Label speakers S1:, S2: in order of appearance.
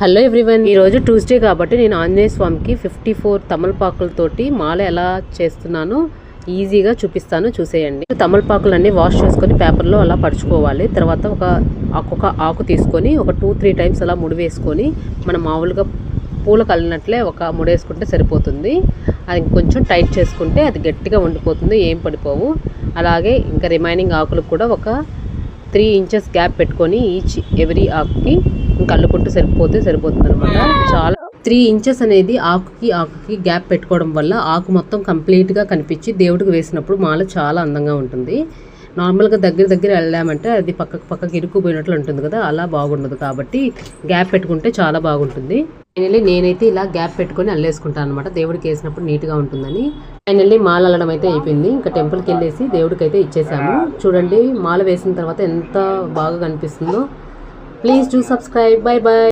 S1: Hello everyone, ఈరోజు Tuesday కాబట్టి నేను ఆంజనేయ స్వామికి 54 తమలపాకులతోటి మాల ఎలా చేస్తున్నానో ఈజీగా చూపిస్తాను, చూసేయండి. తమలపాకులన్నీ వాష్ చేసుకొని పేపర్లో అలా పరుచుకోవాలి. తర్వాత ఒక ఆకు తీసుకొని ఒక 2-3 టైమ్స్ అలా ముడివేసుకొని మనం మామూలుగా పూల కలిగినట్లే ఒక ముడేసుకుంటే సరిపోతుంది. అది కొంచెం టైట్ చేసుకుంటే అది గట్టిగా ఉండిపోతుంది, ఏం పడిపోవు. అలాగే ఇంకా రిమైనింగ్ ఆకులకు కూడా ఒక 3 ఇంచెస్ గ్యాప్ పెట్టుకొని ఎవ్రీ ఆకుకి ఇంకా అల్లుకుంటూ సరిపోతుంది అనమాట. చాలా 3 ఇంచెస్ అనేది ఆకుకి గ్యాప్ పెట్టుకోవడం వల్ల ఆకు మొత్తం కంప్లీట్గా కనిపించి దేవుడికి వేసినప్పుడు మాల చాలా అందంగా ఉంటుంది. నార్మల్గా దగ్గర వెళ్ళామంటే అది పక్కకి ఇరుక్కుపోయినట్లు ఉంటుంది కదా, అలా బాగుండదు. కాబట్టి గ్యాప్ పెట్టుకుంటే చాలా బాగుంటుంది. ఫైనల్లీ నేనైతే ఇలా గ్యాప్ పెట్టుకొని అల్లేసుకుంటాను అనమాట, దేవుడికి వేసినప్పుడు నీట్గా ఉంటుందని. ఫైనల్లీ మాల అల్లడం అయితే అయిపోయింది. ఇంకా టెంపుల్కి వెళ్ళేసి దేవుడికి అయితే ఇచ్చేసాము. చూడండి మాల వేసిన తర్వాత ఎంత బాగా కనిపిస్తుందో. Please do subscribe. Bye bye.